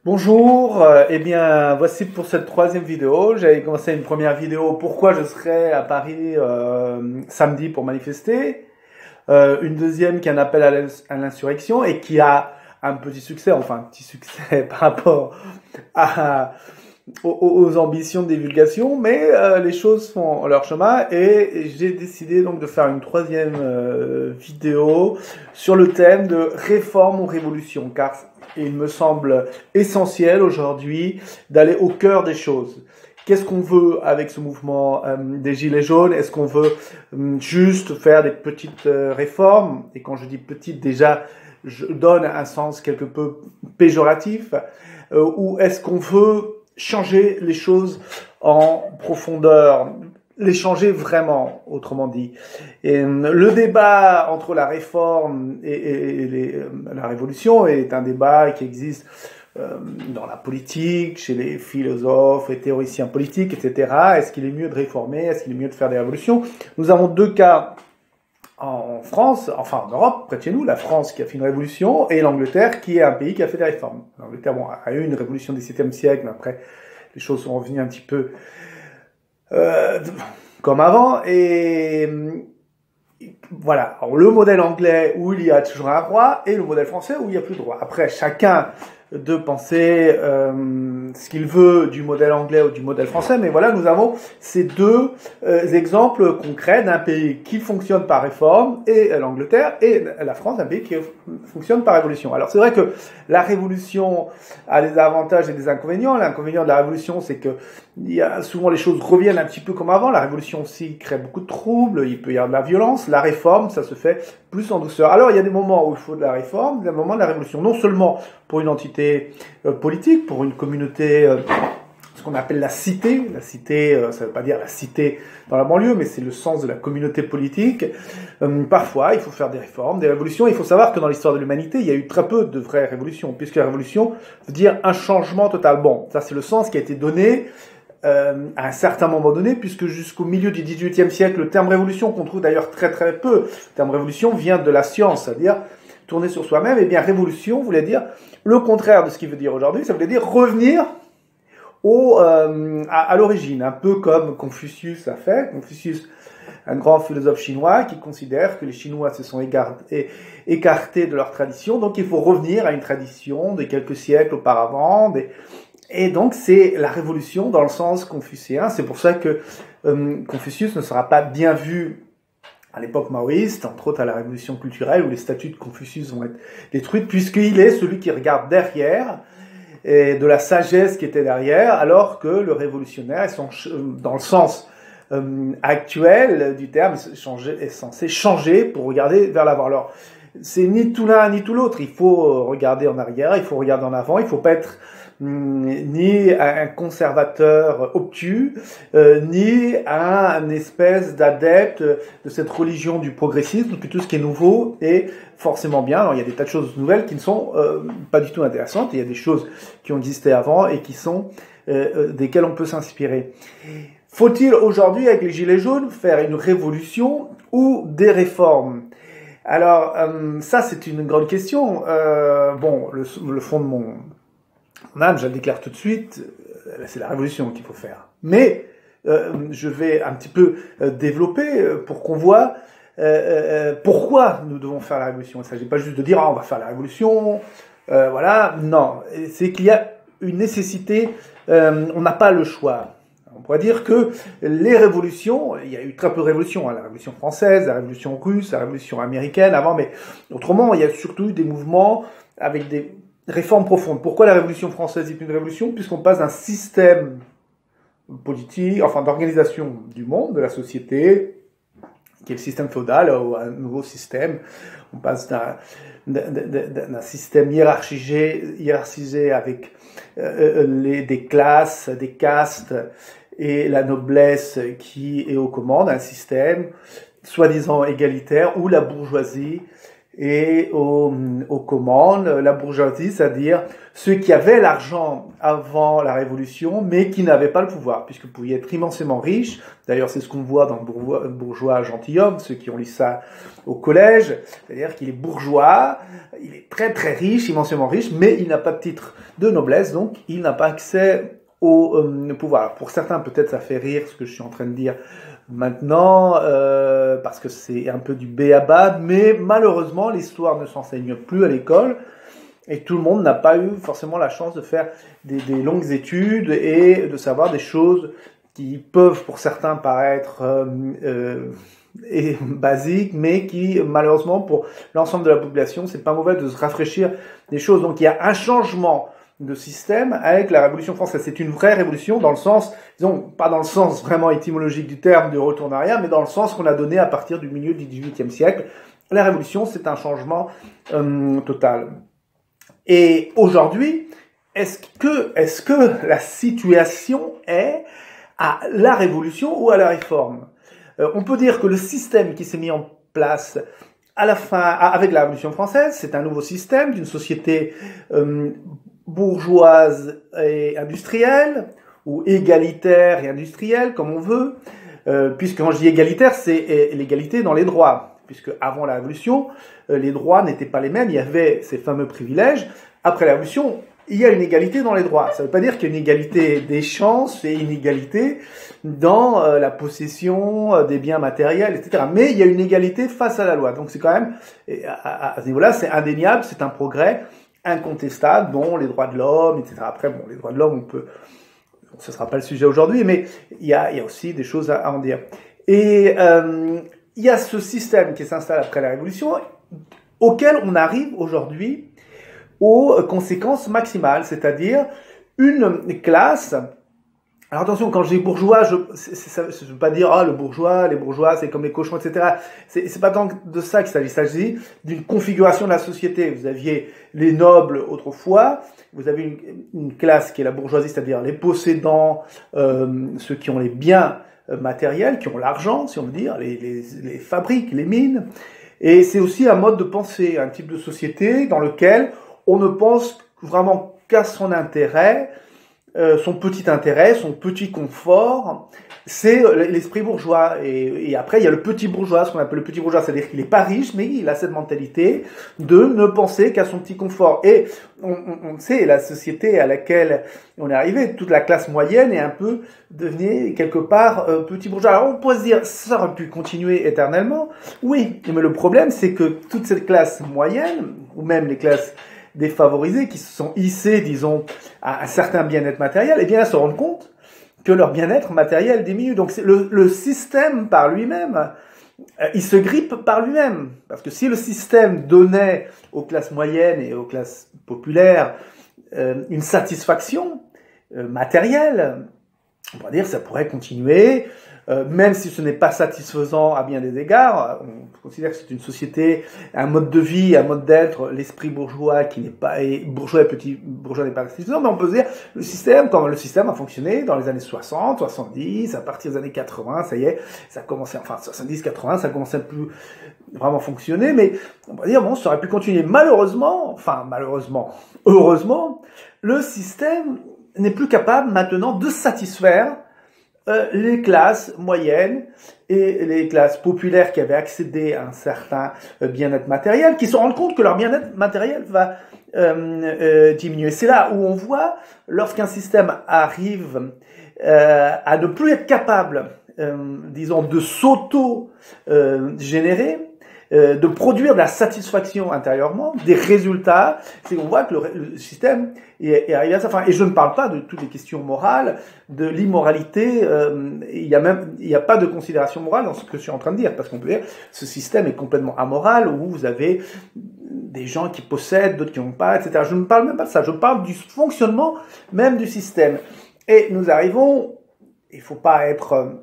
Bonjour, eh bien voici pour cette troisième vidéo. J'avais commencé une première vidéo pourquoi je serai à Paris samedi pour manifester. Une deuxième qui est un appel à l'insurrection et qui a un petit succès, enfin un petit succès par rapport aux ambitions de divulgation, mais les choses font leur chemin et j'ai décidé donc de faire une troisième vidéo sur le thème de réforme ou révolution, car il me semble essentiel aujourd'hui d'aller au cœur des choses. Qu'est-ce qu'on veut avec ce mouvement des Gilets jaunes? Est-ce qu'on veut juste faire des petites réformes? Et quand je dis petites, déjà, je donne un sens quelque peu péjoratif. Ou est-ce qu'on veut changer les choses en profondeur, les changer vraiment, autrement dit. Et le débat entre la réforme et la révolution est un débat qui existe dans la politique, chez les philosophes et théoriciens politiques, etc. Est-ce qu'il est mieux de réformer? Est-ce qu'il est mieux de faire des révolutions? Nous avons deux cas en France, enfin en Europe, près de chez nous, la France qui a fait une révolution et l'Angleterre qui est un pays qui a fait des réformes. L'Angleterre a eu une révolution du XVIIe siècle, mais après les choses sont revenues un petit peu comme avant. Et voilà, alors, le modèle anglais où il y a toujours un roi et le modèle français où il n'y a plus de roi. Après, chacun de penser ce qu'il veut du modèle anglais ou du modèle français, mais voilà, nous avons ces deux exemples concrets d'un pays qui fonctionne par réforme, et l'Angleterre, et la France, un pays qui fonctionne par révolution. Alors c'est vrai que la révolution a des avantages et des inconvénients. L'inconvénient de la révolution, c'est que souvent les choses reviennent un petit peu comme avant. La révolution aussi crée beaucoup de troubles, il peut y avoir de la violence. La réforme, ça se fait plus en douceur. Alors il y a des moments où il faut de la réforme, des moments de la révolution. Non seulement pour une entité politique, pour une communauté, ce qu'on appelle la cité. La cité, ça ne veut pas dire la cité dans la banlieue, mais c'est le sens de la communauté politique. Parfois, il faut faire des réformes, des révolutions. Il faut savoir que dans l'histoire de l'humanité, il y a eu très peu de vraies révolutions, puisque la révolution veut dire un changement total. Bon, ça c'est le sens qui a été donné à un certain moment donné, puisque jusqu'au milieu du XVIIIe siècle, le terme révolution, qu'on trouve d'ailleurs très très peu, le terme révolution vient de la science, c'est-à-dire tourner sur soi-même. Et bien révolution voulait dire le contraire de ce qu'il veut dire aujourd'hui, ça voulait dire revenir à l'origine, un peu comme Confucius a fait. Confucius, un grand philosophe chinois qui considère que les Chinois se sont écartés de leur tradition, donc il faut revenir à une tradition de quelques siècles auparavant, et donc c'est la révolution dans le sens confucéen. C'est pour ça que Confucius ne sera pas bien vu à l'époque maoïste, entre autres à la révolution culturelle, où les statues de Confucius vont être détruites, puisqu'il est celui qui regarde derrière, et de la sagesse qui était derrière, alors que le révolutionnaire, dans le sens actuel du terme, est censé changer pour regarder vers l'avant. Alors, c'est ni tout l'un ni tout l'autre. Il faut regarder en arrière, il faut regarder en avant, il ne faut pas être ni un conservateur obtus, ni un espèce d'adepte de cette religion du progressisme, que tout ce qui est nouveau est forcément bien. Alors il y a des tas de choses nouvelles qui ne sont pas du tout intéressantes, il y a des choses qui ont existé avant et qui sont desquelles on peut s'inspirer. Faut-il aujourd'hui, avec les Gilets jaunes, faire une révolution ou des réformes? Alors ça c'est une grande question. Bon, le fond de mon âme, je le déclare tout de suite, c'est la révolution qu'il faut faire. Mais je vais un petit peu développer pour qu'on voit pourquoi nous devons faire la révolution. Il ne s'agit pas juste de dire on va faire la révolution, voilà. Non, c'est qu'il y a une nécessité, on n'a pas le choix. On pourrait dire que les révolutions, il y a eu très peu de révolutions, la révolution française, la révolution russe, la révolution américaine avant, mais autrement, il y a surtout eu des mouvements avec des réformes profondes. Pourquoi la révolution française est une révolution? Puisqu'on passe d'un système politique, enfin d'organisation du monde, de la société, qui est le système féodal, à un nouveau système. On passe d'un système hiérarchisé avec des classes, des castes et la noblesse qui est aux commandes, un système soi-disant égalitaire où la bourgeoisie et aux commandes, la bourgeoisie, c'est-à-dire ceux qui avaient l'argent avant la Révolution, mais qui n'avaient pas le pouvoir, puisque vous pouviez être immensément riche. D'ailleurs, c'est ce qu'on voit dans le bourgeois gentilhomme, ceux qui ont lu ça au collège, c'est-à-dire qu'il est bourgeois, il est très très riche, immensément riche, mais il n'a pas de titre de noblesse, donc il n'a pas accès au pouvoir. Alors, pour certains, peut-être ça fait rire ce que je suis en train de dire maintenant, parce que c'est un peu du b.a.-ba, mais malheureusement, l'histoire ne s'enseigne plus à l'école, et tout le monde n'a pas eu forcément la chance de faire des longues études et de savoir des choses qui peuvent pour certains paraître basiques, mais qui malheureusement pour l'ensemble de la population, c'est pas mauvais de se rafraîchir des choses. Donc il y a un changement de système avec la Révolution française. C'est une vraie révolution dans le sens, disons, pas dans le sens vraiment étymologique du terme de retour en arrière, mais dans le sens qu'on a donné à partir du milieu du XVIIIe siècle. La Révolution, c'est un changement total. Et aujourd'hui, est-ce que la situation est à la Révolution ou à la Réforme? On peut dire que le système qui s'est mis en place à la fin, avec la Révolution française, c'est un nouveau système d'une société bourgeoise et industrielle, ou égalitaire et industrielle, comme on veut, puisque quand je dis égalitaire, c'est l'égalité dans les droits, puisque avant la Révolution, les droits n'étaient pas les mêmes, il y avait ces fameux privilèges. Après la Révolution, il y a une égalité dans les droits. Ça ne veut pas dire qu'il y a une égalité des chances et une égalité dans la possession des biens matériels, etc. Mais il y a une égalité face à la loi. Donc c'est quand même, à ce niveau-là, c'est indéniable, c'est un progrès incontestable, dont les droits de l'homme, etc. Après, bon, les droits de l'homme, ce sera pas le sujet aujourd'hui, mais il y a aussi des choses à en dire. Et il y a ce système qui s'installe après la Révolution, auquel on arrive aujourd'hui aux conséquences maximales, c'est-à-dire une classe. Alors attention, quand je dis bourgeois, je ne veux pas dire le bourgeois, les bourgeois, c'est comme les cochons, etc. C'est pas tant de ça qu'il s'agit. Il s'agit d'une configuration de la société. Vous aviez les nobles autrefois, vous avez une classe qui est la bourgeoisie, c'est-à-dire les possédants, ceux qui ont les biens matériels, qui ont l'argent, si on veut dire, les fabriques, les mines. Et c'est aussi un mode de pensée, un type de société dans lequel on ne pense vraiment qu'à son intérêt, son petit confort, c'est l'esprit bourgeois. Et après, il y a le petit bourgeois, ce qu'on appelle le petit bourgeois, c'est-à-dire qu'il n'est pas riche, mais il a cette mentalité de ne penser qu'à son petit confort. Et on sait, la société à laquelle on est arrivé, toute la classe moyenne est un peu devenue quelque part petit bourgeois. Alors on pourrait se dire, ça aurait pu continuer éternellement. Oui, mais le problème, c'est que toute cette classe moyenne, ou même les classes défavorisés qui se sont hissés, disons, à un certain bien-être matériel, eh bien, elles se rendent compte que leur bien-être matériel diminue. Donc, le système par lui-même, il se grippe par lui-même. Parce que si le système donnait aux classes moyennes et aux classes populaires une satisfaction matérielle, on pourrait dire que ça pourrait continuer, même si ce n'est pas satisfaisant à bien des égards. On considère que c'est une société, un mode de vie, un mode d'être, l'esprit bourgeois qui n'est pas, et bourgeois et petit bourgeois n'est pas satisfaisant, mais on peut se dire, comment le système a fonctionné dans les années 60, 70, à partir des années 80, ça y est, ça a commencé, enfin 70, 80, ça commençait à plus vraiment fonctionner, mais on va dire, bon, ça aurait pu continuer. Malheureusement, heureusement, le système n'est plus capable maintenant de satisfaire les classes moyennes et les classes populaires qui avaient accédé à un certain bien-être matériel, qui se rendent compte que leur bien-être matériel va diminuer. C'est là où on voit, lorsqu'un système arrive à ne plus être capable, disons, de s'auto-générer, de produire de la satisfaction intérieurement, des résultats, c'est qu'on voit que le système est arrivé à sa fin. Et je ne parle pas de toutes les questions morales, de l'immoralité, il y a pas de considération morale dans ce que je suis en train de dire, parce qu'on peut dire, ce système est complètement amoral, où vous avez des gens qui possèdent, d'autres qui n'ont pas, etc. Je ne parle même pas de ça, je parle du fonctionnement même du système. Et nous arrivons, il ne faut pas être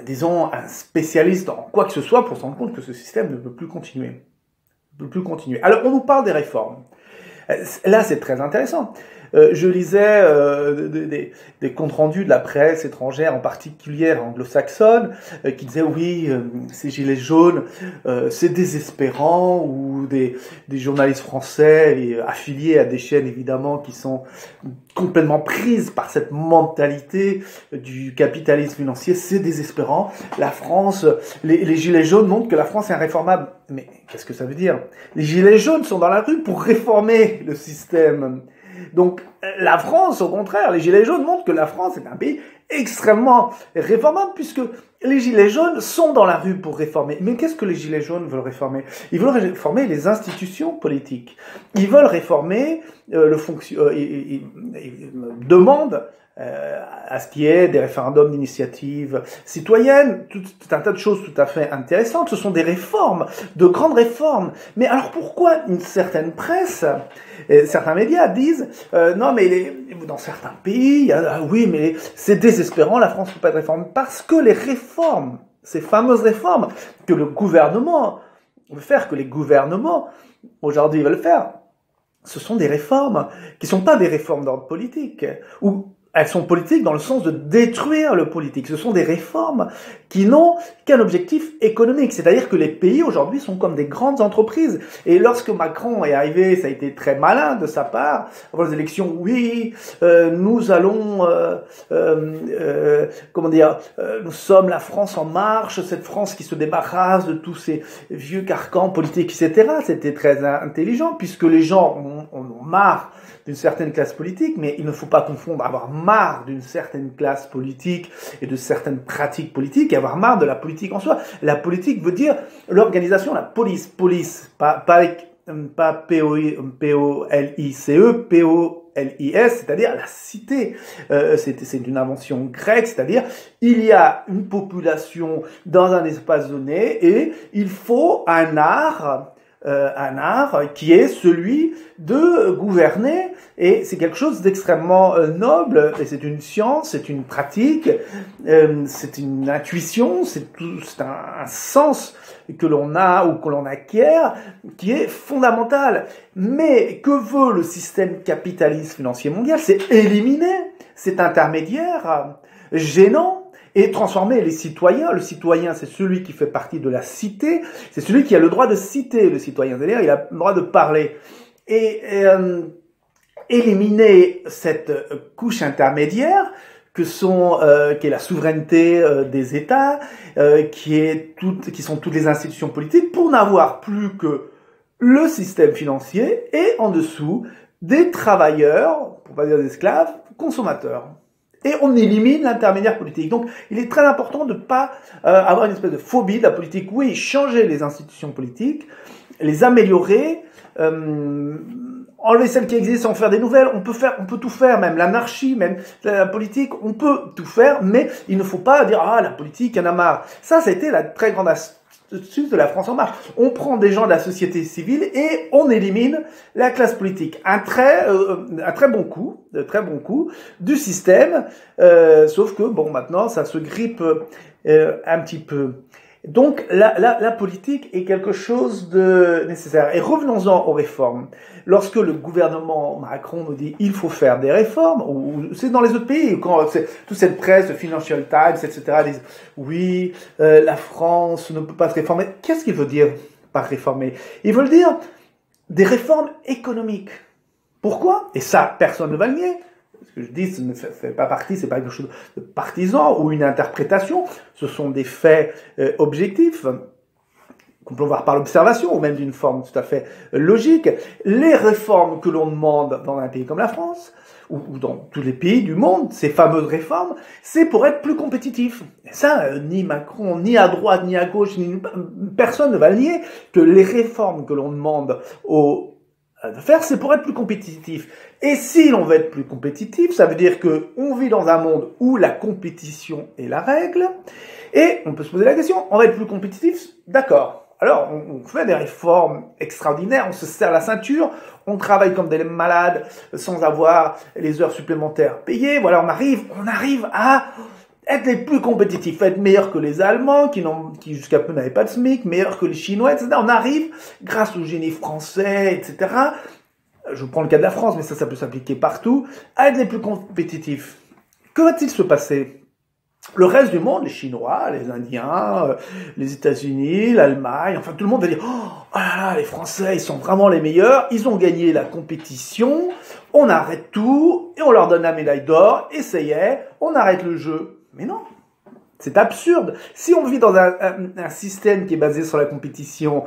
disons, un spécialiste en quoi que ce soit pour se rendre compte que ce système ne peut plus continuer. Alors, on nous parle des réformes. Là, c'est très intéressant. Je lisais des comptes rendus de la presse étrangère, en particulier anglo-saxonne, qui disaient oui, ces gilets jaunes, c'est désespérant, ou des journalistes français affiliés à des chaînes évidemment qui sont complètement prises par cette mentalité du capitalisme financier, c'est désespérant. La France, les gilets jaunes montrent que la France est irréformable. Mais qu'est-ce que ça veut dire? Les gilets jaunes sont dans la rue pour réformer le système. Donc la France, au contraire, les gilets jaunes montrent que la France est un pays extrêmement réformable, puisque les gilets jaunes sont dans la rue pour réformer. Mais qu'est-ce que les gilets jaunes veulent réformer? Ils veulent réformer les institutions politiques. Ils veulent réformer ils demandent à ce qu'il y ait des référendums d'initiative citoyenne, tout un tas de choses tout à fait intéressantes. Ce sont des réformes, de grandes réformes. Mais alors pourquoi une certaine presse, certains médias disent non mais dans certains pays, oui mais c'est désespérant, la France ne peut pas être réformée? Parce que les réformes, ces fameuses réformes que le gouvernement veut faire, que les gouvernements aujourd'hui veulent faire, ce sont des réformes qui ne sont pas des réformes d'ordre politique, ou elles sont politiques dans le sens de détruire le politique. Ce sont des réformes qui n'ont qu'un objectif économique. C'est-à-dire que les pays aujourd'hui sont comme des grandes entreprises. Et lorsque Macron est arrivé, ça a été très malin de sa part, avant les élections, oui, nous allons, nous sommes la France en marche, cette France qui se débarrasse de tous ces vieux carcans politiques, etc. C'était très intelligent, puisque les gens ont marre d'une certaine classe politique, mais il ne faut pas confondre avoir marre d'une certaine classe politique et de certaines pratiques politiques et avoir marre de la politique en soi. La politique veut dire l'organisation, la police, pas P-O-L-I-C-E, P-O-L-I-S, c'est-à-dire la cité. C'est une invention grecque, c'est-à-dire il y a une population dans un espace donné et il faut un art qui est celui de gouverner, et c'est quelque chose d'extrêmement noble, et c'est une science, c'est une pratique, c'est une intuition, c'est un sens que l'on a ou que l'on acquiert qui est fondamental. Mais que veut le système capitaliste financier mondial? C'est éliminer cet intermédiaire gênant et transformer les citoyens. Le citoyen, c'est celui qui fait partie de la cité, c'est celui qui a le droit de citer le citoyen, c'est-à-dire il a le droit de parler. Et éliminer cette couche intermédiaire qui est la souveraineté des États, qui sont toutes les institutions politiques, pour n'avoir plus que le système financier et en dessous des travailleurs, pour pas dire des esclaves, consommateurs. Et on élimine l'intermédiaire politique. Donc, il est très important de ne pas avoir une espèce de phobie de la politique. Oui, changer les institutions politiques, les améliorer, enlever celles qui existent, en faire des nouvelles. On peut tout faire, même l'anarchie, même la politique, on peut tout faire, mais il ne faut pas dire la politique, il y en a marre. Ça a été la très grande astuce de la France en marche. On prend des gens de la société civile et on élimine la classe politique. Un très bon coup du système, sauf que maintenant ça se grippe un petit peu. Donc la politique est quelque chose de nécessaire. Et revenons-en aux réformes. Lorsque le gouvernement Macron nous dit il faut faire des réformes, ou c'est dans les autres pays, quand toute cette presse, Financial Times, etc. disent oui, la France ne peut pas se réformer. Qu'est-ce qu'il veut dire par réformer? Il veut dire des réformes économiques. Pourquoi? Et ça, personne ne va le nier. Ce que je dis, ce ne fait pas partie, c'est pas quelque chose de partisan ou une interprétation. Ce sont des faits objectifs qu'on peut voir par l'observation ou même d'une forme tout à fait logique. Les réformes que l'on demande dans un pays comme la France ou dans tous les pays du monde, ces fameuses réformes, c'est pour être plus compétitif. Et ça, ni Macron, ni à droite, ni à gauche, personne ne va le nier, que les réformes que l'on demande de faire, c'est pour être plus compétitif. Et si l'on veut être plus compétitif, ça veut dire que on vit dans un monde où la compétition est la règle, et on peut se poser la question, on va être plus compétitif, d'accord. Alors, on fait des réformes extraordinaires, on se serre la ceinture, on travaille comme des malades sans avoir les heures supplémentaires payées. Voilà, on arrive à être les plus compétitifs, être meilleurs que les Allemands, qui jusqu'à peu n'avaient pas de SMIC, meilleurs que les Chinois, etc. On arrive, grâce au génie français, etc., je prends le cas de la France, mais ça peut s'appliquer partout, à être les plus compétitifs. Que va-t-il se passer? Le reste du monde, les Chinois, les Indiens, les États-Unis, l'Allemagne, enfin tout le monde va dire oh là là, les Français, ils sont vraiment les meilleurs, ils ont gagné la compétition, on arrête tout et on leur donne la médaille d'or et ça y est, on arrête le jeu. Mais non, c'est absurde. Si on vit dans un système qui est basé sur la compétition,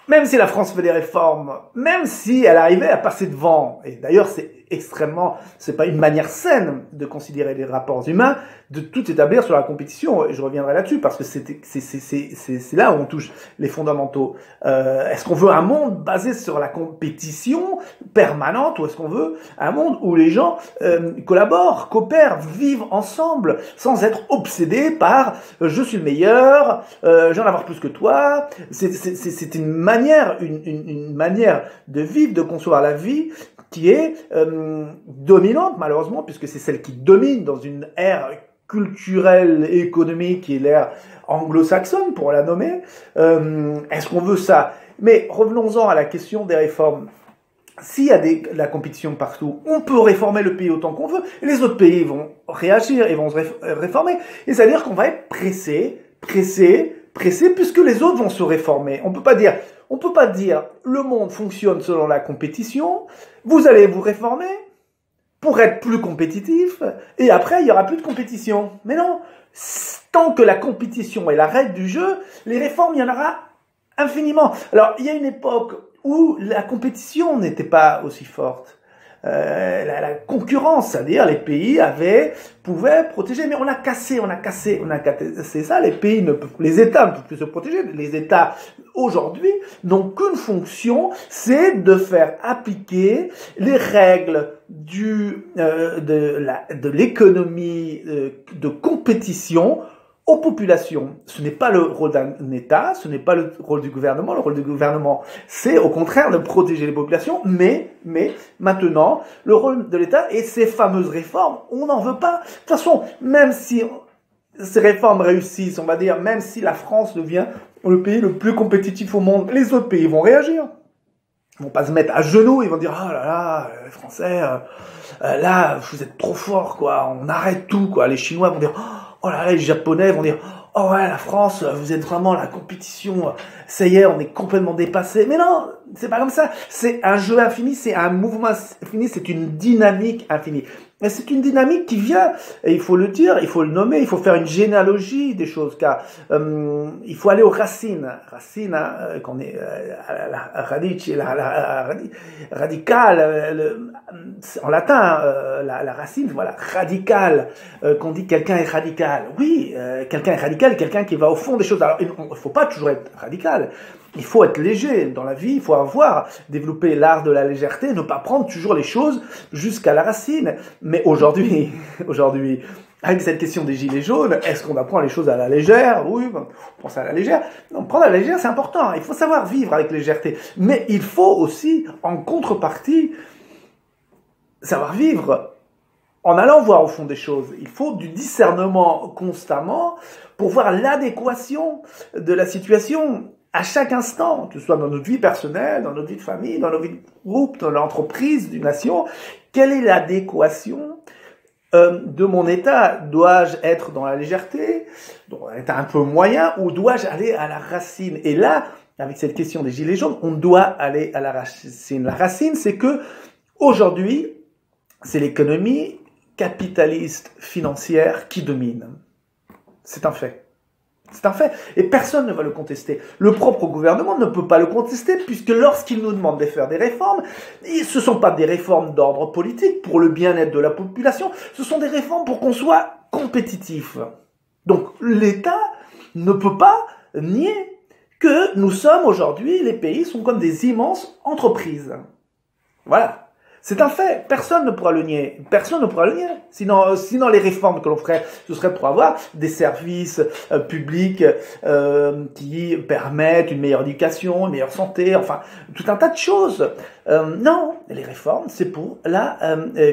même si la France fait des réformes, même si elle arrivait à passer devant, et d'ailleurs c'est pas une manière saine de considérer les rapports humains, de tout établir sur la compétition, et je reviendrai là-dessus, parce que c'est là où on touche les fondamentaux. Est-ce qu'on veut un monde basé sur la compétition permanente, ou est-ce qu'on veut un monde où les gens collaborent, coopèrent, vivent ensemble, sans être obsédés par je suis le meilleur, j'en avoir plus que toi. C'est une manière de vivre, de concevoir la vie qui est dominante malheureusement, puisque c'est celle qui domine dans une ère culturelle et économique qui est l'ère anglo-saxonne pour la nommer. Est-ce qu'on veut ça? Mais revenons-en à la question des réformes. S'il y a la compétition partout, on peut réformer le pays autant qu'on veut, et les autres pays vont réagir et vont se réformer. Et c'est-à-dire qu'on va être pressé, puisque les autres vont se réformer. On peut pas dire le monde fonctionne selon la compétition, vous allez vous réformer pour être plus compétitif, et après il y aura plus de compétition. Mais non, tant que la compétition est la règle du jeu, les réformes, il y en aura infiniment. Alors, il y a une époque où la compétition n'était pas aussi forte. La concurrence, c'est-à-dire les pays pouvaient protéger, mais on a cassé ça. Les États ne peuvent plus se protéger. Les États aujourd'hui n'ont qu'une fonction, c'est de faire appliquer les règles de l'économie de compétition aux populations. Ce n'est pas le rôle d'un État, ce n'est pas le rôle du gouvernement. Le rôle du gouvernement, c'est au contraire de protéger les populations, mais maintenant, le rôle de l'État et ces fameuses réformes, on n'en veut pas. De toute façon, même si ces réformes réussissent, on va dire, même si la France devient le pays le plus compétitif au monde, les autres pays vont réagir. Ils vont pas se mettre à genoux, ils vont dire oh là là, les Français, là, vous êtes trop forts, quoi, on arrête tout, quoi. Les Chinois vont dire oh là là, les Japonais vont dire oh ouais, la France, vous êtes vraiment la compétition, ça y est, on est complètement dépassé. Mais non, c'est pas comme ça. C'est un jeu infini, c'est un mouvement infini, c'est une dynamique infinie. Et c'est une dynamique qui vient, et il faut le dire, il faut le nommer, il faut faire une généalogie des choses, car il faut aller aux racines. Racines, qu'on est radicale, en latin, la racine, voilà, radical, qu'on dit quelqu'un est radical. Oui, quelqu'un est radical, quelqu'un qui va au fond des choses. Alors, il ne faut pas toujours être radical. Il faut être léger dans la vie, il faut développer l'art de la légèreté, ne pas prendre toujours les choses jusqu'à la racine. Mais aujourd'hui, avec cette question des gilets jaunes, est-ce qu'on apprend les choses à la légère? Oui, on pense à la légère. Non, prendre à la légère, c'est important. Il faut savoir vivre avec légèreté. Mais il faut aussi, en contrepartie, savoir vivre en allant voir au fond des choses. Il faut du discernement constamment pour voir l'adéquation de la situation à chaque instant, que ce soit dans notre vie personnelle, dans notre vie de famille, dans notre vie de groupe, dans l'entreprise, d'une nation. Quelle est l'adéquation de mon état? Dois-je être dans la légèreté, dans un état un peu moyen, ou dois-je aller à la racine? Et là, avec cette question des gilets jaunes, on doit aller à la racine. La racine, c'est que aujourd'hui, c'est l'économie capitaliste financière qui domine. C'est un fait. C'est un fait. Et personne ne va le contester. Le propre gouvernement ne peut pas le contester, puisque lorsqu'il nous demande de faire des réformes, ce ne sont pas des réformes d'ordre politique pour le bien-être de la population, ce sont des réformes pour qu'on soit compétitif. Donc l'État ne peut pas nier que nous sommes aujourd'hui, les pays sont comme des immenses entreprises. Voilà. C'est un fait. Personne ne pourra le nier. Personne ne pourra le nier. Sinon les réformes que l'on ferait, ce serait pour avoir des services publics qui permettent une meilleure éducation, une meilleure santé, enfin, tout un tas de choses. Non, les réformes, c'est pour la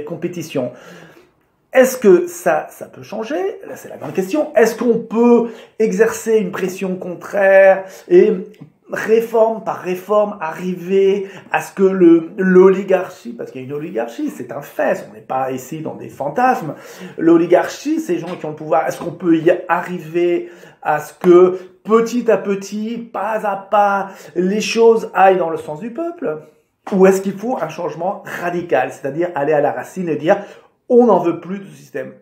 compétition. Est-ce que ça peut changer? Là, c'est la grande question. Est-ce qu'on peut exercer une pression contraire et réforme par réforme, arriver à ce que l'oligarchie, parce qu'il y a une oligarchie, c'est un fait, on n'est pas ici dans des fantasmes, l'oligarchie, ces gens qui ont le pouvoir, est-ce qu'on peut y arriver à ce que petit à petit, pas à pas, les choses aillent dans le sens du peuple? Ou est-ce qu'il faut un changement radical, c'est-à-dire aller à la racine et dire on n'en veut plus de ce système?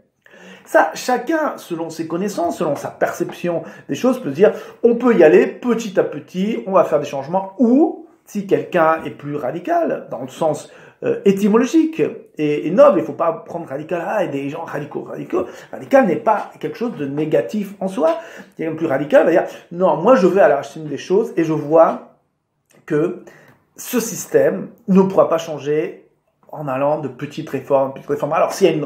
Ça, chacun, selon ses connaissances, selon sa perception des choses, peut se dire, on peut y aller petit à petit, on va faire des changements, ou, si quelqu'un est plus radical, dans le sens étymologique et noble, il ne faut pas prendre radical, et des gens radicaux. Radical n'est pas quelque chose de négatif en soi. Quelqu'un plus radical va dire, non, moi je vais à la racine des choses, et je vois que ce système ne pourra pas changer en allant de petites réformes. Alors, s'il y a une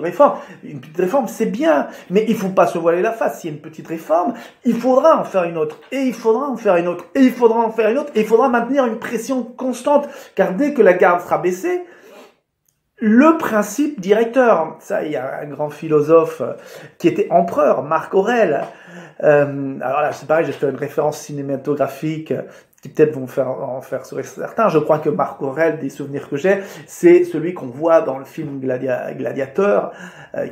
petite réforme, c'est bien, mais il ne faut pas se voiler la face. S'il y a une petite réforme, il faudra en faire une autre, et il faudra en faire une autre, et il faudra en faire une autre, et il faudra maintenir une pression constante, car dès que la garde sera baissée, le principe directeur, ça, il y a un grand philosophe qui était empereur, Marc Aurèle. Alors là, c'est pareil, j'ai fait une référence cinématographique qui peut-être vont en faire sourire certains. Je crois que Marc Aurèle, des souvenirs que j'ai, c'est celui qu'on voit dans le film Gladiateur,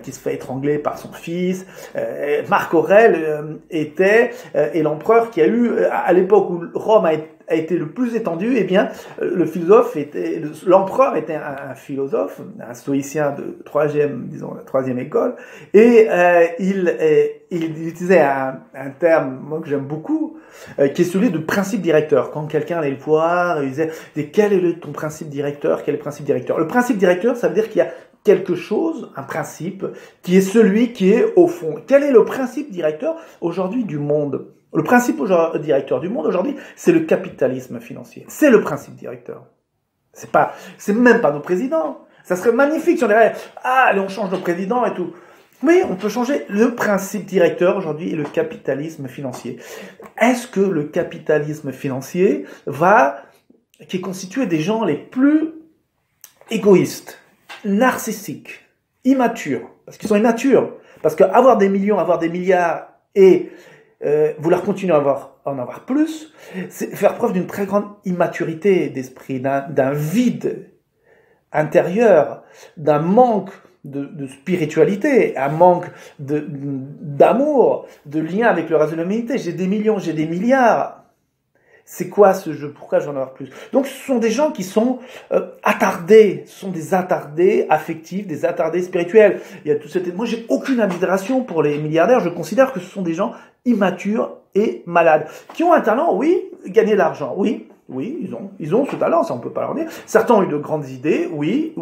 qui se fait étrangler par son fils. Marc Aurèle était l'empereur qui a eu, à l'époque où Rome a été le plus étendu, eh bien, l'empereur était un philosophe, un stoïcien de la troisième école, et il utilisait un terme, moi, que j'aime beaucoup, qui est celui de principe directeur. Quand quelqu'un a le pouvoir, il disait, quel est ton principe directeur? Quel est le principe directeur? Le principe directeur, ça veut dire qu'il y a quelque chose, un principe, qui est celui qui est au fond. Quel est le principe directeur aujourd'hui du monde? Le principe directeur du monde aujourd'hui, c'est le capitalisme financier. C'est le principe directeur. C'est même pas nos présidents. Ça serait magnifique si on dirait, allez, on change nos présidents et tout. Oui, on peut changer. Le principe directeur aujourd'hui est le capitalisme financier. Est-ce que le capitalisme financier qui est constitué des gens les plus égoïstes, narcissiques, immatures, parce qu'ils sont immatures, parce qu'avoir des millions, avoir des milliards et vouloir continuer à en avoir plus, c'est faire preuve d'une très grande immaturité d'esprit, d'un vide intérieur, d'un manque de spiritualité, un manque d'amour, de lien avec le reste de l'humanité. J'ai des millions, j'ai des milliards. C'est quoi ce jeu? Pourquoi j'en ai avoir plus? Donc ce sont des gens qui sont attardés, ce sont des attardés affectifs, des attardés spirituels. Il y a tout moi j'ai aucune admiration pour les milliardaires, je considère que ce sont des gens immatures et malades, qui ont un talent, oui, gagner de l'argent, oui, ils ont ce talent, ça on peut pas leur dire. Certains ont eu de grandes idées, oui,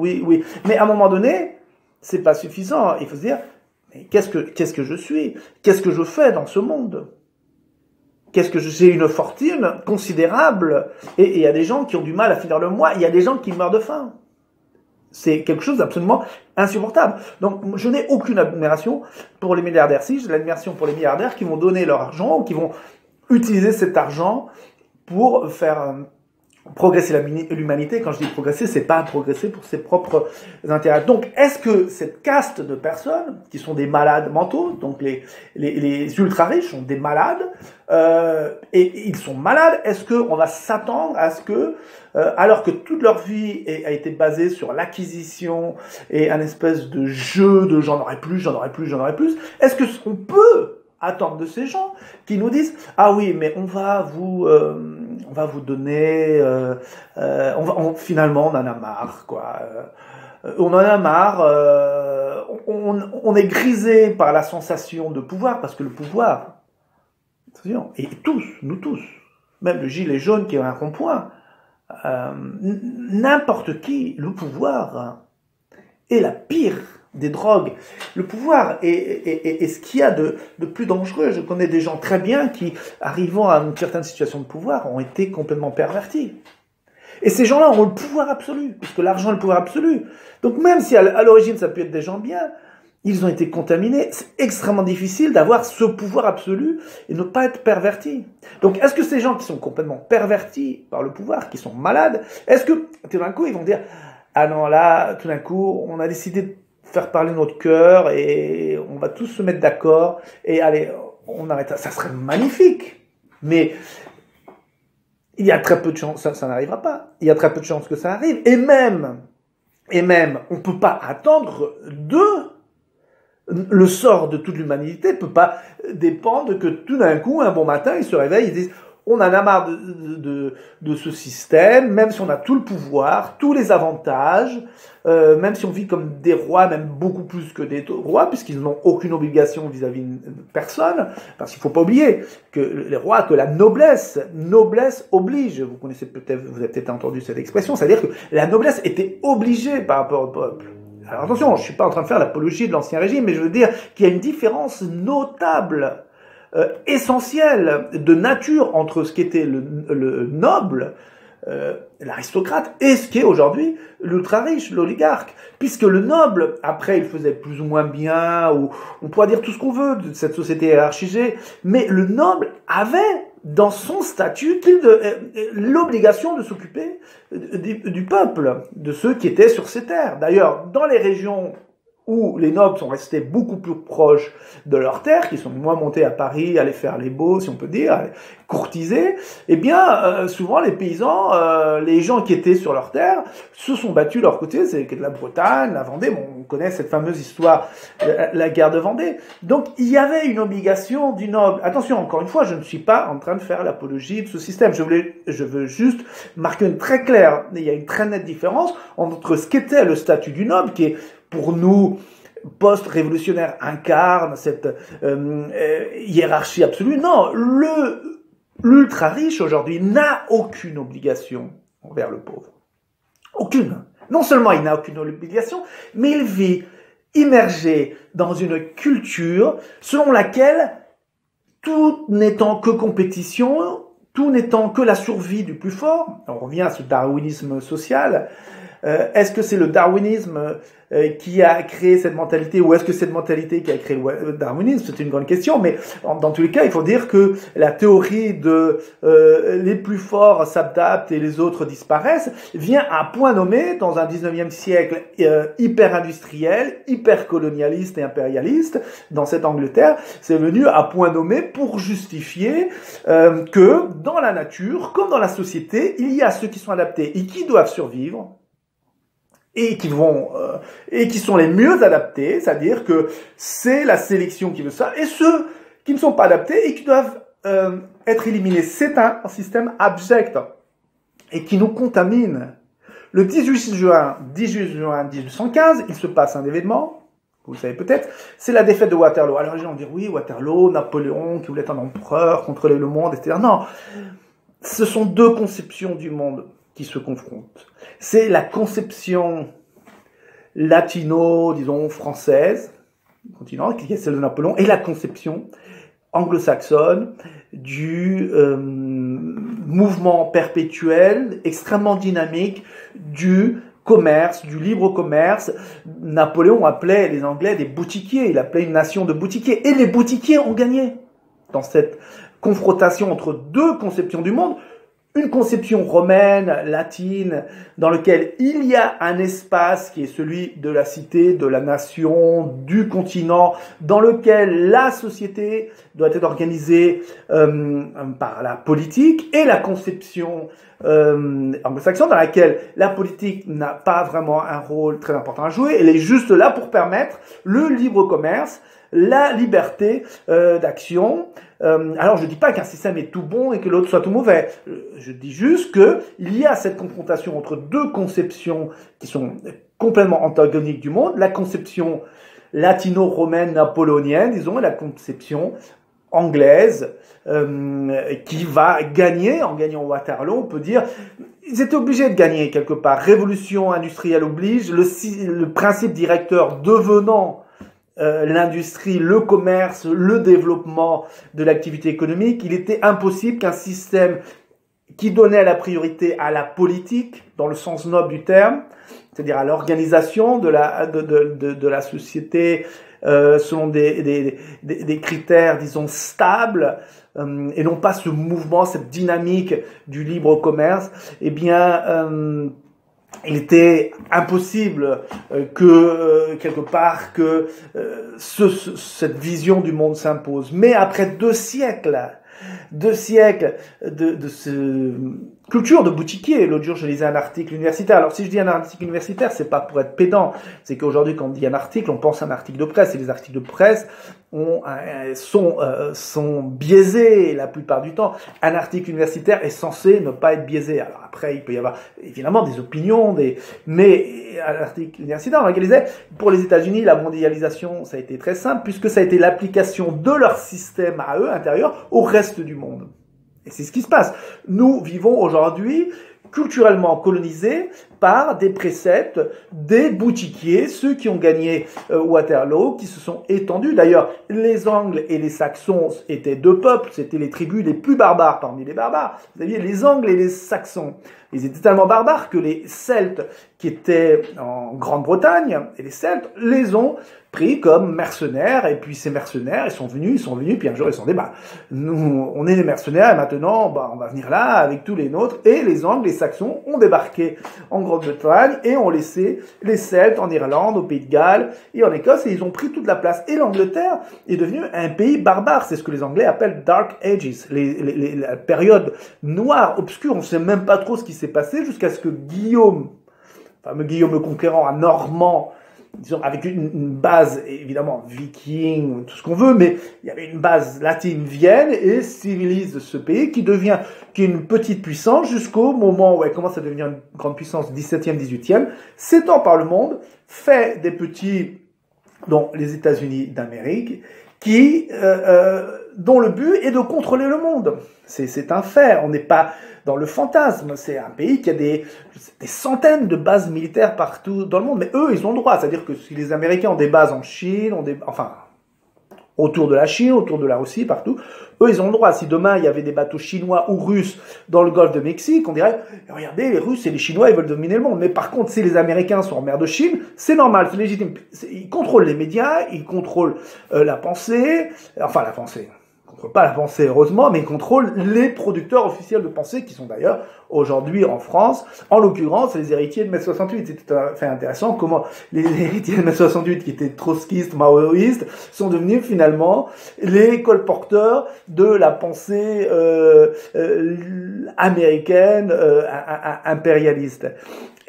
mais à un moment donné, c'est pas suffisant. Il faut se dire, mais qu'est-ce que je suis? Qu'est-ce que je fais dans ce monde? J'ai une fortune considérable, et il y a des gens qui ont du mal à finir le mois, il y a des gens qui meurent de faim. C'est quelque chose d'absolument insupportable. Donc, je n'ai aucune admiration pour les milliardaires. Si, j'ai de l'admiration pour les milliardaires qui vont donner leur argent, ou qui vont utiliser cet argent pour faire progresser l'humanité. Quand je dis progresser, c'est pas progresser pour ses propres intérêts. Donc, est-ce que cette caste de personnes, qui sont des malades mentaux, donc les ultra-riches sont des malades, et ils sont malades, est-ce qu'on va s'attendre à ce que, alors que toute leur vie a été basée sur l'acquisition et un espèce de jeu de j'en aurai plus, est-ce qu'on peut attendre de ces gens qui nous disent ah oui mais on va vous donner finalement on en a marre quoi, on en a marre, on est grisé par la sensation de pouvoir, parce que le pouvoir, et nous tous, même le gilet jaune qui est un rond-point, n'importe qui, le pouvoir est la pire des drogues. Le pouvoir est ce qu'il y a de plus dangereux. Je connais des gens très bien qui, arrivant à une certaine situation de pouvoir, ont été complètement pervertis. Et ces gens-là ont le pouvoir absolu, puisque l'argent est le pouvoir absolu. Donc même si à l'origine ça peut être des gens bien, ils ont été contaminés. C'est extrêmement difficile d'avoir ce pouvoir absolu et ne pas être perverti. Donc est-ce que ces gens qui sont complètement pervertis par le pouvoir, qui sont malades, est-ce que tout d'un coup ils vont dire ah non là, tout d'un coup on a décidé de faire parler notre cœur et on va tous se mettre d'accord et allez, on arrête ça. Ça serait magnifique. Mais il y a très peu de chances, ça n'arrivera pas. Il y a très peu de chances que ça arrive. Et même, on peut pas attendre le sort de toute l'humanité peut pas dépendre que tout d'un coup, un bon matin, ils se réveillent, ils disent, on en a marre de ce système, même si on a tout le pouvoir, tous les avantages, même si on vit comme des rois, même beaucoup plus que des rois, puisqu'ils n'ont aucune obligation vis-à-vis de personne, parce qu'il faut pas oublier que les rois, que la noblesse oblige. Vous connaissez peut-être, vous avez peut-être entendu cette expression, c'est-à-dire que la noblesse était obligée par rapport au peuple. Alors attention, je suis pas en train de faire l'apologie de l'ancien régime, mais je veux dire qu'il y a une différence notable, essentielle, de nature entre ce qu'était le noble, l'aristocrate, et ce qu'est aujourd'hui l'ultra-riche, l'oligarque. Puisque le noble, après, il faisait plus ou moins bien, ou on pourra dire tout ce qu'on veut de cette société hiérarchisée, mais le noble avait dans son statut l'obligation de s'occuper du peuple, de ceux qui étaient sur ces terres. D'ailleurs, dans les régions où les nobles sont restés beaucoup plus proches de leurs terres, qui sont moins montés à Paris, aller faire les beaux, si on peut dire, aller courtiser, eh bien, souvent les paysans, les gens qui étaient sur leurs terres, se sont battus de leur côté, c'est de la Bretagne, la Vendée, bon, on connaît cette fameuse histoire, la guerre de Vendée. Donc, il y avait une obligation du noble. Attention, encore une fois, je ne suis pas en train de faire l'apologie de ce système, je veux juste marquer une très claire, il y a une très nette différence entre ce qu'était le statut du noble, qui est pour nous, post-révolutionnaire, incarne cette hiérarchie absolue. Non, l'ultra-riche aujourd'hui n'a aucune obligation envers le pauvre. Aucune. Non seulement il n'a aucune obligation, mais il vit immergé dans une culture selon laquelle tout n'étant que compétition, tout n'étant que la survie du plus fort, on revient à ce darwinisme social. Est-ce que c'est le darwinisme qui a créé cette mentalité, ou est-ce que c'est cette mentalité qui a créé le darwinisme? C'est une grande question, mais dans tous les cas, il faut dire que la théorie de les plus forts s'adaptent et les autres disparaissent vient à point nommé dans un 19e siècle hyper industriel, hyper colonialiste et impérialiste, dans cette Angleterre, c'est venu à point nommé pour justifier que dans la nature, comme dans la société, il y a ceux qui sont adaptés et qui doivent survivre, et qui sont les mieux adaptés, c'est-à-dire que c'est la sélection qui veut ça, et ceux qui ne sont pas adaptés et qui doivent être éliminés. C'est un système abject et qui nous contamine. Le 18 juin 1815, il se passe un événement, vous le savez peut-être, c'est la défaite de Waterloo. Alors les gens vont dire, oui, Waterloo, Napoléon qui voulait être un empereur, contrôler le monde, etc. Non, ce sont deux conceptions du monde qui se confrontent. C'est la conception latino, disons, française, du continent, qui est celle de Napoléon, et la conception anglo-saxonne du mouvement perpétuel, extrêmement dynamique, du commerce, du libre commerce. Napoléon appelait les Anglais des boutiquiers, il appelait une nation de boutiquiers, et les boutiquiers ont gagné dans cette confrontation entre deux conceptions du monde. Une conception romaine, latine, dans lequel il y a un espace qui est celui de la cité, de la nation, du continent, dans lequel la société doit être organisée par la politique, et la conception anglo-saxonne, dans laquelle la politique n'a pas vraiment un rôle très important à jouer, elle est juste là pour permettre le libre commerce, la liberté d'action. Alors je dis pas qu'un système est tout bon et que l'autre soit tout mauvais. Je dis juste que il y a cette confrontation entre deux conceptions qui sont complètement antagoniques du monde, la conception latino-romaine napoléonienne, disons, et la conception anglaise qui va gagner en gagnant Waterloo. On peut dire ils étaient obligés de gagner quelque part. Révolution industrielle oblige, le principe directeur devenant l'industrie, le commerce, le développement de l'activité économique, il était impossible qu'un système qui donnait la priorité à la politique, dans le sens noble du terme, c'est-à-dire à l'organisation de la société selon des critères, disons, stables, et non pas ce mouvement, cette dynamique du libre commerce, eh bien, il était impossible que, quelque part, que cette vision du monde s'impose. Mais après 2 siècles 2 siècles de culture de boutiquier. L'autre jour, je lisais un article universitaire. Alors, si je dis un article universitaire, c'est pas pour être pédant. C'est qu'aujourd'hui, quand on dit un article, on pense à un article de presse. Et les articles de presse sont biaisés la plupart du temps. Un article universitaire est censé ne pas être biaisé. Alors après, il peut y avoir évidemment des opinions, mais un article universitaire dans lequel il disait, pour les États-Unis, la mondialisation, ça a été très simple, puisque ça a été l'application de leur système à eux, intérieur, au reste du monde. Et c'est ce qui se passe. Nous vivons aujourd'hui culturellement colonisés par des préceptes des boutiquiers, ceux qui ont gagné Waterloo, qui se sont étendus. D'ailleurs, les Angles et les Saxons étaient 2 peuples, c'était les tribus les plus barbares parmi les barbares. Vous aviez les Angles et les Saxons. Ils étaient tellement barbares que les Celtes, qui étaient en Grande-Bretagne, et les Celtes, les ont pris comme mercenaires, et puis ces mercenaires, ils sont venus, puis un jour ils se sont dit, nous, on est des mercenaires, et maintenant, on va venir là avec tous les nôtres, et les Angles, les Saxons ont débarqué en Grande-Bretagne, et ont laissé les Celtes en Irlande, au Pays de Galles, et en Écosse, et ils ont pris toute la place. Et l'Angleterre est devenue un pays barbare, c'est ce que les Anglais appellent Dark Ages, la période noire, obscure, on sait même pas trop ce qui s'est passé, jusqu'à ce que Guillaume, le fameux Guillaume le Conquérant, un Normand, disons, avec une base, évidemment, viking, tout ce qu'on veut, mais il y avait une base latine, vienne, et civilise ce pays, qui est une petite puissance, jusqu'au moment où elle commence à devenir une grande puissance, 17e, 18e, s'étend par le monde, fait des petits, dont les États-Unis d'Amérique, dont le but est de contrôler le monde. C'est un fait, on n'est pas dans le fantasme, c'est un pays qui a des centaines de bases militaires partout dans le monde, mais eux, ils ont le droit, c'est-à-dire que si les Américains ont des bases en Chine, autour de la Chine, autour de la Russie, partout, eux, ils ont le droit. Si demain, il y avait des bateaux chinois ou russes dans le golfe de Mexique, on dirait, regardez, les Russes et les Chinois, ils veulent dominer le monde. Mais par contre, si les Américains sont en mer de Chine, c'est normal, c'est légitime. Ils contrôlent les médias, ils contrôlent la pensée, ils contrôlent pas la pensée, heureusement, mais ils contrôlent les producteurs officiels de pensée, qui sont d'ailleurs aujourd'hui en France, en l'occurrence les héritiers de mai 68. C'est tout à fait intéressant comment les héritiers de mai 68, qui étaient trotskistes, maoïstes, sont devenus finalement les colporteurs de la pensée américaine, impérialiste.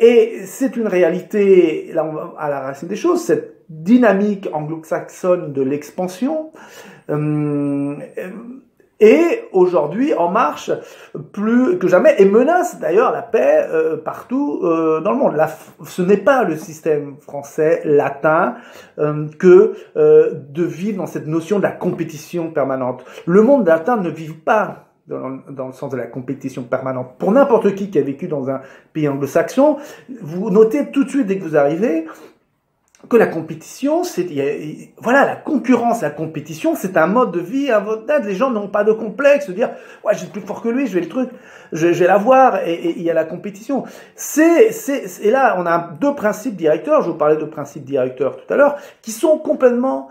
Et c'est une réalité, là on va à la racine des choses, cette dynamique anglo-saxonne de l'expansion, et aujourd'hui en marche plus que jamais, et menace d'ailleurs la paix partout dans le monde. Là, ce n'est pas le système français latin que de vivre dans cette notion de la compétition permanente. Le monde latin ne vit pas dans le sens de la compétition permanente. Pour n'importe qui a vécu dans un pays anglo-saxon, vous notez tout de suite dès que vous arrivez que la compétition, la concurrence, la compétition, c'est un mode de vie, un mode d'être. Les gens n'ont pas de complexe, de dire, ouais, je suis plus fort que lui, je vais l'avoir, et il y a la compétition. Et là, on a 2 principes directeurs, je vous parlais de principes directeurs tout à l'heure, qui sont complètement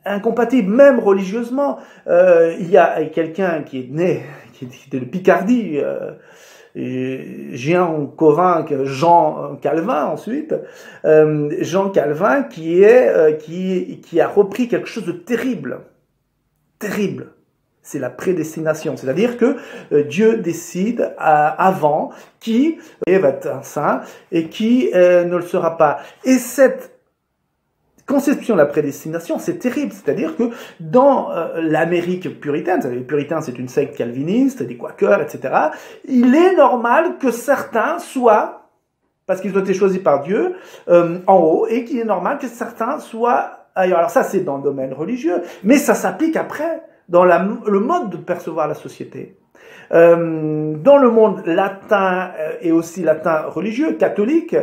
incompatibles, même religieusement. Il y a quelqu'un qui est né, qui était de Picardie, Jean Calvin ensuite, Jean Calvin qui a repris quelque chose de terrible. C'est la prédestination, c'est-à-dire que Dieu décide avant qui va être un saint et qui ne le sera pas. Et cette conception de la prédestination, c'est terrible, c'est-à-dire que dans l'Amérique puritaine, les puritains c'est une secte calviniste, des quakers, etc., il est normal que certains soient, parce qu'ils ont été choisis par Dieu, en haut, et qu'il est normal que certains soient ailleurs. Alors ça c'est dans le domaine religieux, mais ça s'applique après dans le mode de percevoir la société. Dans le monde latin et aussi latin religieux, catholique,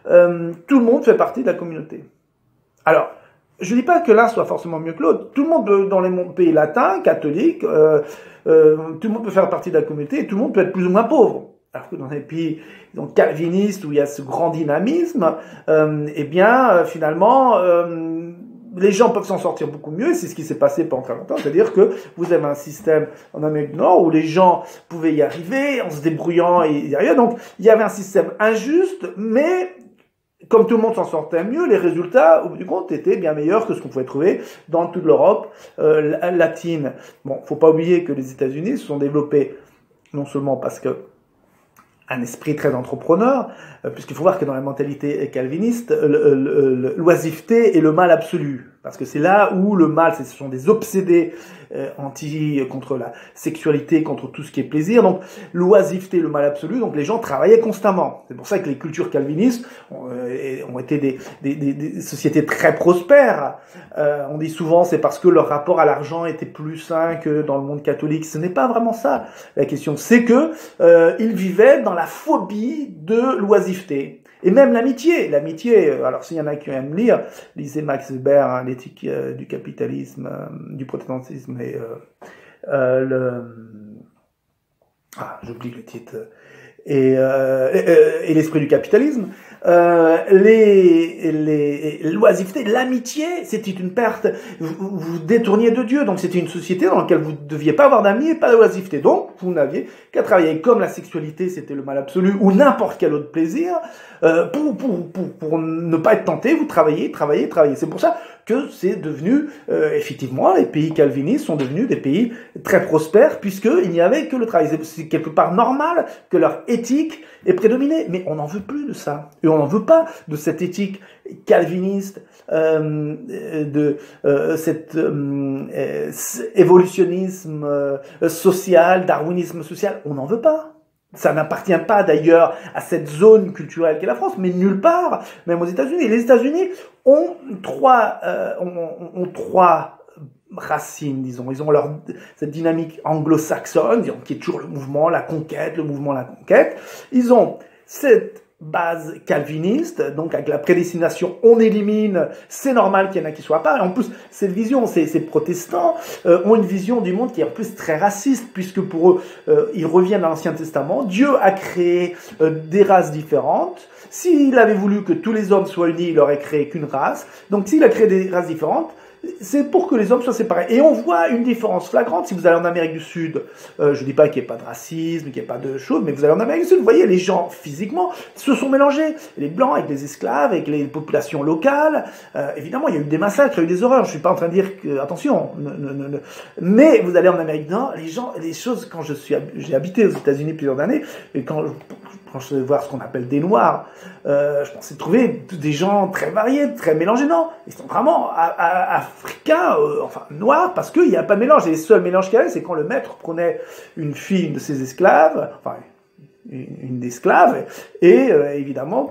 tout le monde fait partie de la communauté. Alors, je ne dis pas que l'un soit forcément mieux que l'autre. Tout le monde, dans les pays latins, catholiques, tout le monde peut faire partie de la communauté et tout le monde peut être plus ou moins pauvre. Alors que dans les pays calvinistes où il y a ce grand dynamisme, finalement, les gens peuvent s'en sortir beaucoup mieux. C'est ce qui s'est passé pendant très longtemps. C'est-à-dire que vous avez un système en Amérique du Nord où les gens pouvaient y arriver en se débrouillant et y arriver. Donc, il y avait un système injuste, mais comme tout le monde s'en sortait mieux, les résultats, au bout du compte, étaient bien meilleurs que ce qu'on pouvait trouver dans toute l'Europe latine. Bon, faut pas oublier que les États-Unis se sont développés non seulement parce que un esprit très entrepreneur, puisqu'il faut voir que dans la mentalité calviniste, l'oisiveté est le mal absolu. Parce que c'est là où le mal, ce sont des obsédés contre la sexualité, contre tout ce qui est plaisir. Donc l'oisiveté, le mal absolu, donc les gens travaillaient constamment. C'est pour ça que les cultures calvinistes ont été des sociétés très prospères. On dit souvent c'est parce que leur rapport à l'argent était plus sain que dans le monde catholique. Ce n'est pas vraiment ça. La question, c'est que ils vivaient dans la phobie de l'oisiveté. Et même l'amitié, alors s'il y en a qui aiment lire, lisez Max Weber, hein, l'éthique du capitalisme, du protestantisme et j'oublie le titre, et l'esprit du capitalisme. L'oisiveté, l'amitié, c'était une perte. Vous détourniez de Dieu, donc c'était une société dans laquelle vous ne deviez pas avoir d'amis et pas d'oisiveté. Donc, vous n'aviez qu'à travailler. Comme la sexualité, c'était le mal absolu, ou n'importe quel autre plaisir, pour ne pas être tenté, vous travaillez. C'est pour ça que c'est devenu, effectivement, les pays calvinistes sont devenus des pays très prospères, puisqu'il n'y avait que le travail. C'est quelque part normal que leur éthique est prédominée, mais on n'en veut plus de ça. Et on n'en veut pas de cette éthique calviniste, cet évolutionnisme social, darwinisme social. On n'en veut pas. Ça n'appartient pas d'ailleurs à cette zone culturelle qu'est la France, mais nulle part, même aux États-Unis. Les États-Unis ont trois racines, disons. Ils ont cette dynamique anglo-saxonne, qui est toujours le mouvement, la conquête. Ils ont cette base calviniste, donc avec la prédestination, on élimine, c'est normal qu'il y en a qui soient pas. Et en plus, cette vision, ces protestants ont une vision du monde qui est en plus très raciste, puisque pour eux, ils reviennent à l'Ancien Testament. Dieu a créé des races différentes. S'il avait voulu que tous les hommes soient unis, il aurait créé qu'une race. Donc s'il a créé des races différentes, c'est pour que les hommes soient séparés. Et on voit une différence flagrante. Si vous allez en Amérique du Sud, je dis pas qu'il n'y ait pas de racisme, qu'il n'y ait pas de choses, mais vous allez en Amérique du Sud, vous voyez, les gens, physiquement, se sont mélangés. Les Blancs avec les esclaves, avec les populations locales. Évidemment, il y a eu des massacres, il y a eu des horreurs. Je suis pas en train de dire que, attention, mais vous allez en Amérique du Nord, les choses, quand j'ai habité aux États-Unis plusieurs années, et quand je vais voir ce qu'on appelle des Noirs, je pensais trouver des gens très variés, très mélangés. Non, ils sont vraiment africains, noirs, parce qu'il n'y a pas de mélange. Et les seuls mélanges qu'il y avait, c'est quand le maître prenait une fille de ses esclaves, une esclave, et évidemment,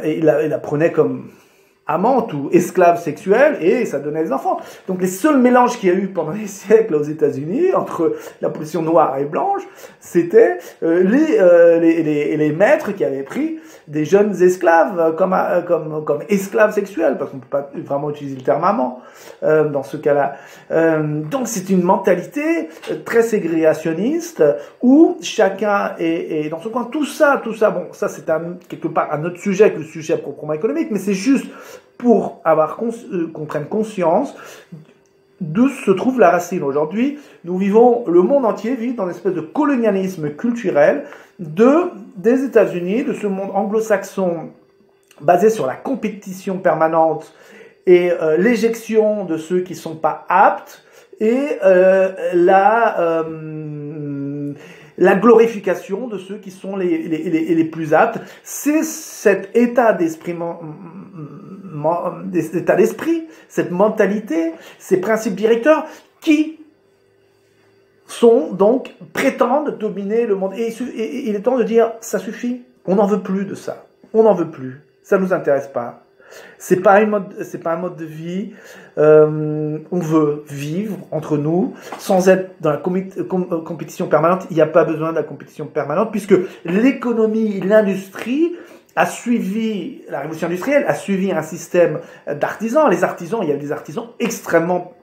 il la prenait comme amante ou esclave sexuelle, et ça donnait des enfants. Donc les seuls mélanges qu'il y a eu pendant des siècles aux États-Unis entre la population noire et blanche, c'était les maîtres qui avaient pris des jeunes esclaves comme esclaves sexuels, parce qu'on peut pas vraiment utiliser le terme amant dans ce cas-là. Donc c'est une mentalité très ségrégationniste où chacun est dans son coin. Tout ça, bon, ça c'est quelque part un autre sujet que le sujet proprement économique, mais c'est juste pour qu'on prenne conscience d'où se trouve la racine. Aujourd'hui, le monde entier vit dans une espèce de colonialisme culturel des États-Unis, de ce monde anglo-saxon basé sur la compétition permanente et l'éjection de ceux qui sont pas aptes et la glorification de ceux qui sont les plus aptes. C'est cet état d'esprit, cette mentalité, ces principes directeurs qui prétendent dominer le monde. Et il est temps de dire, ça suffit. On n'en veut plus de ça. On n'en veut plus. Ça nous intéresse pas. C'est pas un mode de vie. On veut vivre entre nous sans être dans la compétition permanente. Il n'y a pas besoin de la compétition permanente puisque l'économie, l'industrie a suivi, la révolution industrielle a suivi un système d'artisans. Les artisans, il y avait des artisans extrêmement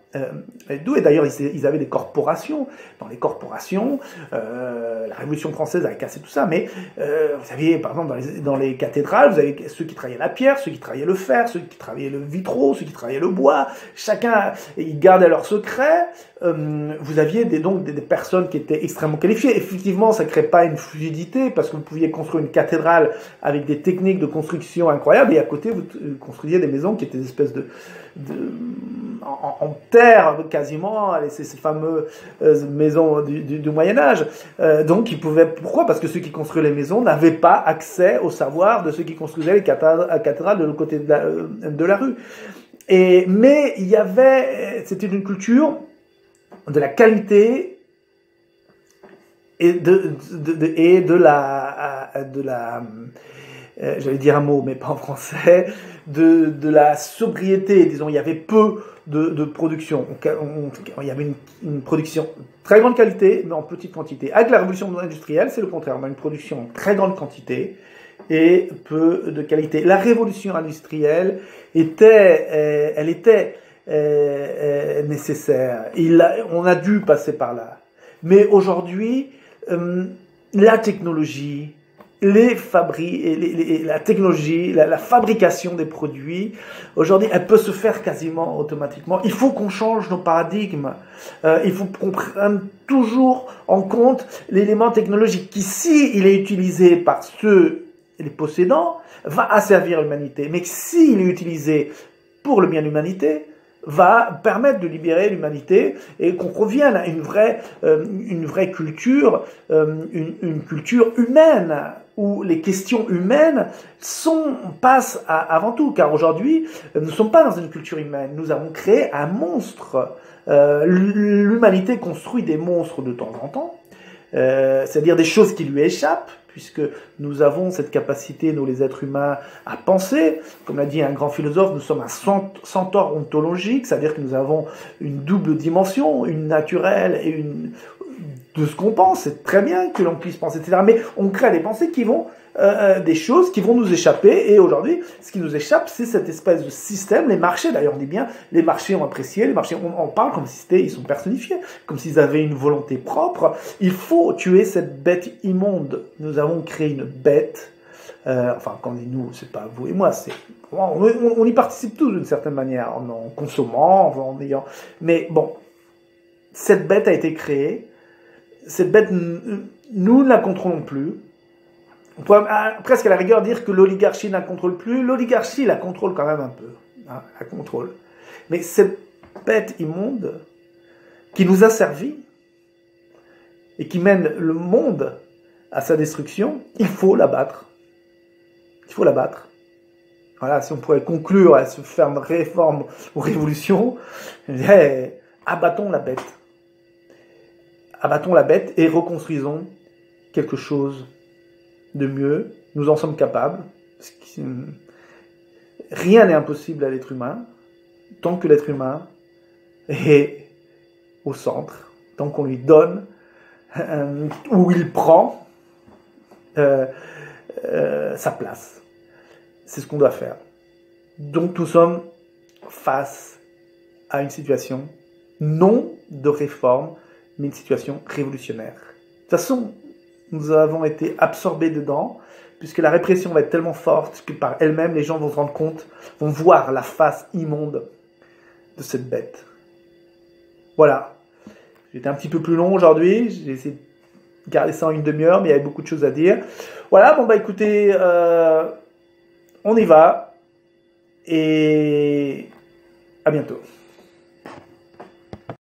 D'où, et d'ailleurs, ils avaient des corporations. Dans les corporations, la Révolution française a cassé tout ça, mais vous aviez, par exemple, dans les cathédrales, vous avez ceux qui travaillaient la pierre, ceux qui travaillaient le fer, ceux qui travaillaient le vitraux, ceux qui travaillaient le bois. Chacun, ils gardaient leurs secrets. Vous aviez donc des personnes qui étaient extrêmement qualifiées. Effectivement, ça ne crée pas une fluidité, parce que vous pouviez construire une cathédrale avec des techniques de construction incroyables, et à côté, vous construisiez des maisons qui étaient des espèces en terre quasiment, ces fameuses maisons du Moyen-Âge. Donc ils pouvaient. Pourquoi? Parce que ceux qui construisaient les maisons n'avaient pas accès au savoir de ceux qui construisaient les cathédrales de l'autre côté de la rue. Mais il y avait, c'était une culture de la qualité et de la j'allais dire un mot mais pas en français, de la sobriété, disons. Il y avait peu de production. Il y avait une production très grande qualité, mais en petite quantité. Avec la révolution industrielle, c'est le contraire. On a une production en très grande quantité et peu de qualité. La révolution industrielle était nécessaire. On a dû passer par là. Mais aujourd'hui, la technologie, la technologie, la fabrication des produits, aujourd'hui, elle peut se faire quasiment automatiquement. Il faut qu'on change nos paradigmes. Il faut qu'on prenne toujours en compte l'élément technologique qui, si il est utilisé par les possédants, va asservir l'humanité. Mais s'il est utilisé pour le bien de l'humanité, va permettre de libérer l'humanité et qu'on revienne à une vraie culture, une culture humaine, où les questions humaines passent avant tout. Car aujourd'hui, nous ne sommes pas dans une culture humaine. Nous avons créé un monstre. L'humanité construit des monstres de temps en temps, c'est-à-dire des choses qui lui échappent, puisque nous avons cette capacité, nous les êtres humains, à penser. Comme l'a dit un grand philosophe, nous sommes un centaure ontologique, c'est-à-dire que nous avons une double dimension, une naturelle et une de ce qu'on pense. C'est très bien que l'on puisse penser, etc. Mais on crée des pensées qui vont, des choses qui vont nous échapper. Et aujourd'hui, ce qui nous échappe, c'est cette espèce de système. Les marchés, d'ailleurs, on dit bien, les marchés ont apprécié, les marchés, on parle comme si ils sont personnifiés, comme s'ils avaient une volonté propre. Il faut tuer cette bête immonde. Nous avons créé une bête. Enfin, quand on dit nous, c'est pas vous et moi, on y participe tous d'une certaine manière, en consommant, en ayant. Mais bon, cette bête a été créée. Cette bête, nous ne la contrôlons plus. On peut presque à la rigueur dire que l'oligarchie ne la contrôle plus. L'oligarchie la contrôle quand même un peu. Hein, la contrôle. Mais cette bête immonde qui nous a servi et qui mène le monde à sa destruction, il faut la battre. Il faut la battre. Voilà, si on pourrait conclure à se faire une réforme ou révolution, abattons la bête. Abattons la bête et reconstruisons quelque chose de mieux. Nous en sommes capables. Rien n'est impossible à l'être humain, tant que l'être humain est au centre, tant qu'on lui donne, où il prend sa place. C'est ce qu'on doit faire. Donc nous sommes face à une situation non de réforme, mais une situation révolutionnaire. De toute façon, nous avons été absorbés dedans, puisque la répression va être tellement forte que par elle-même, les gens vont se rendre compte, vont voir la face immonde de cette bête. Voilà. J'étais un petit peu plus long aujourd'hui, j'ai essayé de garder ça en une demi-heure, mais il y avait beaucoup de choses à dire. Voilà, bon bah écoutez, on y va, et à bientôt.